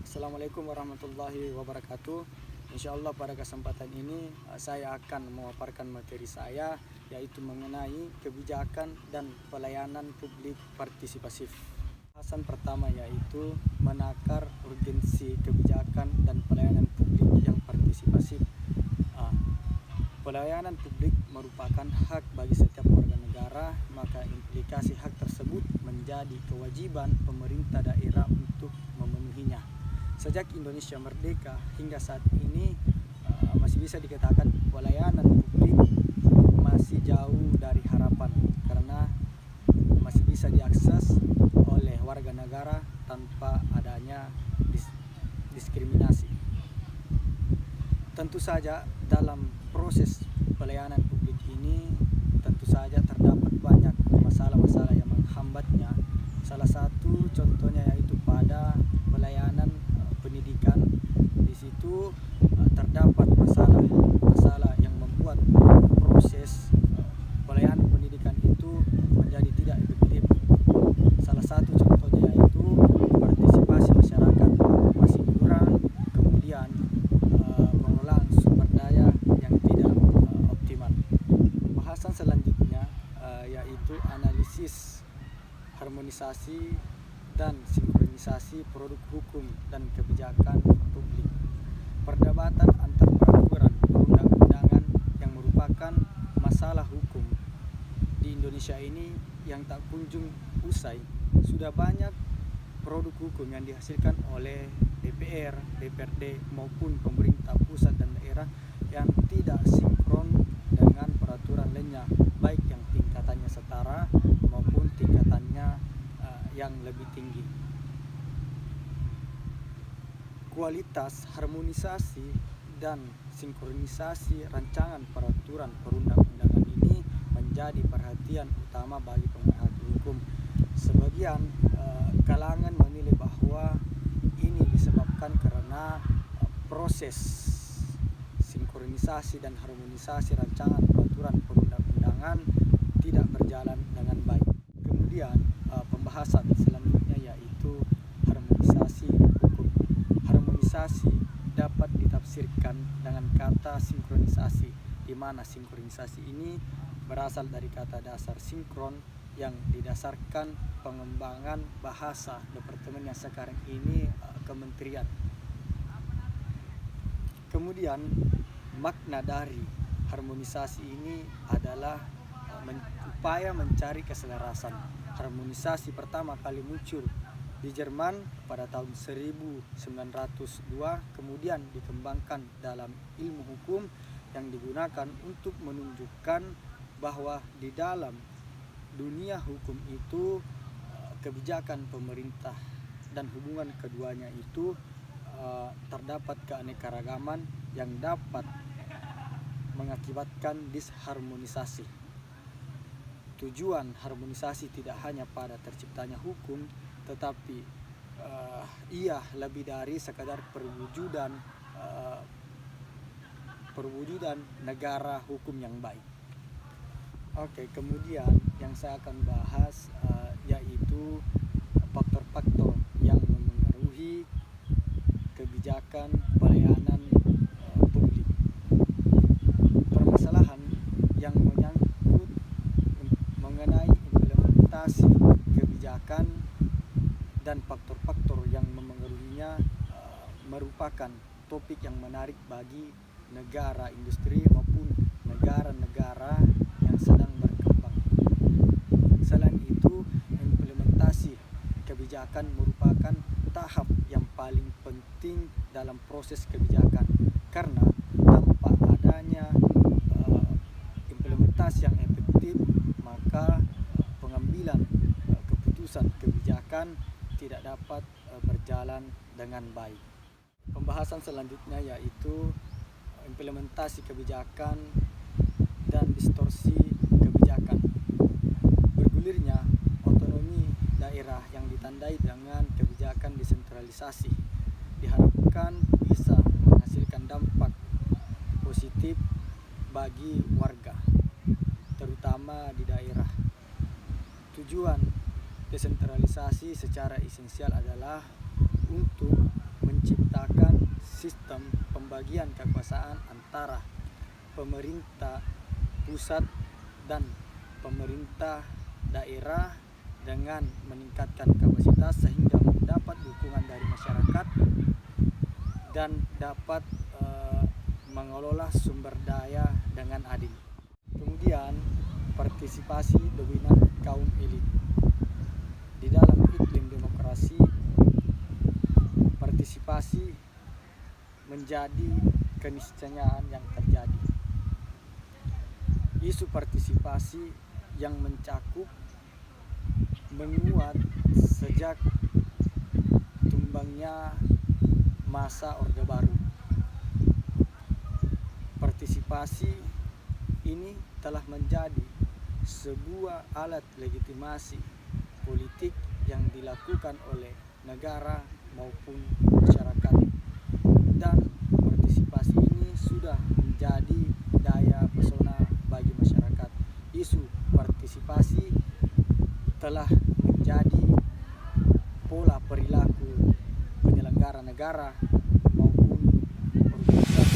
Assalamualaikum warahmatullahi wabarakatuh. Insyaallah pada kesempatan ini saya akan memaparkan materi saya, yaitu mengenai kebijakan dan pelayanan publik partisipasif. Bahasan pertama yaitu menakar urgensi kebijakan dan pelayanan publik yang partisipasif. Pelayanan publik merupakan hak bagi setiap warga negara, maka implikasi hak tersebut menjadi kewajiban pemerintah daerah untuk memenuhinya. Sejak Indonesia merdeka hingga saat ini masih bisa dikatakan pelayanan publik masih jauh dari harapan, karena masih bisa diakses oleh warga negara tanpa adanya diskriminasi. Tentu saja dalam proses pelayanan publik ini tentu saja terdapat banyak masalah-masalah yang menghambatnya. Salah satu contohnya yaitu pada pelayanan pendidikan. Di situ terdapat masalah yang membuat proses pelayanan pendidikan itu menjadi tidak efektif. Salah satu contohnya yaitu partisipasi masyarakat masih kurang, kemudian pengelolaan sumber daya yang tidak optimal. Bahasan selanjutnya yaitu analisis, harmonisasi dan sinkronisasi produk hukum dan kebijakan publik. Perdebatan antar peraturan perundang-undangan yang merupakan masalah hukum di Indonesia ini yang tak kunjung usai. Sudah banyak produk hukum yang dihasilkan oleh DPR, DPRD maupun pemerintah pusat dan daerah yang tidak sinkron dengan peraturan lainnya, baik yang tingkatannya setara maupun tingkatannya yang lebih tinggi. Kualitas harmonisasi dan sinkronisasi rancangan peraturan perundang-undangan ini menjadi perhatian utama bagi pemerhati hukum. Sebagian kalangan menilai bahwa ini disebabkan karena proses sinkronisasi dan harmonisasi rancangan peraturan perundang-undangan tidak berjalan dengan baik. Kemudian pembahasan selanjutnya yaitu harmonisasi hukum. Harmonisasi dapat ditafsirkan dengan kata sinkronisasi, di mana sinkronisasi ini berasal dari kata dasar sinkron yang didasarkan pengembangan bahasa departemen yang sekarang ini kementerian. Kemudian makna dari harmonisasi ini adalah upaya mencari keselarasan. Harmonisasi pertama kali muncul di Jerman pada tahun 1902, kemudian dikembangkan dalam ilmu hukum yang digunakan untuk menunjukkan bahwa di dalam dunia hukum itu kebijakan pemerintah dan hubungan keduanya itu terdapat keanekaragaman yang dapat mengakibatkan disharmonisasi. Tujuan harmonisasi tidak hanya pada terciptanya hukum, tetapi ia lebih dari sekadar perwujudan negara hukum yang baik. Oke, kemudian yang saya akan bahas yaitu faktor-faktor yang memengaruhi kebijakan pelayanan publik. Permasalahan yang menyangkut mengenai implementasi kebijakan dan faktor-faktor yang memengaruhinya merupakan topik yang menarik bagi negara industri maupun negara-negara yang sedang berkembang. Selain itu, implementasi kebijakan merupakan tahap yang paling penting dalam proses kebijakan, karena tanpa adanya implementasi yang efektif, maka pengambilan keputusan kebijakan tidak dapat berjalan dengan baik. Pembahasan selanjutnya yaitu implementasi kebijakan dan distorsi kebijakan. Bergulirnya otonomi daerah yang ditandai dengan kebijakan desentralisasi diharapkan bisa menghasilkan dampak positif bagi warga, terutama di daerah. Tujuan desentralisasi secara esensial adalah untuk menciptakan sistem pembagian kekuasaan antara pemerintah pusat dan pemerintah daerah dengan meningkatkan kapasitas sehingga mendapat dukungan dari masyarakat dan dapat mengelola sumber daya dengan adil. Kemudian partisipasi dominan kaum elit. Di dalam iklim demokrasi, partisipasi menjadi keniscayaan yang terjadi. Isu partisipasi yang mencakup menguat sejak tumbangnya masa Orde Baru. Partisipasi ini telah menjadi sebuah alat legitimasi politik yang dilakukan oleh negara maupun masyarakat, dan partisipasi ini sudah menjadi daya pesona bagi masyarakat. Isu partisipasi telah menjadi pola perilaku penyelenggara negara maupun organisasi.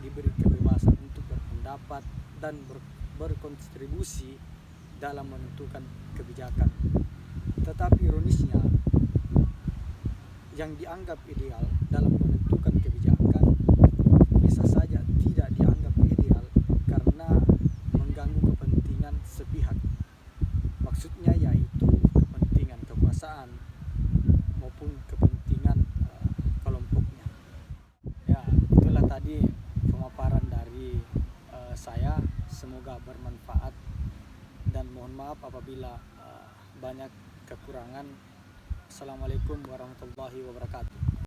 Diberi kebebasan untuk berpendapat dan berkontribusi dalam menentukan kebijakan. Tetapi ironisnya, yang dianggap ideal dalam menentukan kebijakan bisa saja tidak dianggap ideal karena mengganggu kepentingan sepihak. Maksudnya yaitu kepentingan kekuasaan maupun kepentingan kelompoknya. Ya, itulah tadi pemaparan dari saya. Semoga bermanfaat dan mohon maaf apabila banyak kekurangan. Assalamualaikum warahmatullahi wabarakatuh.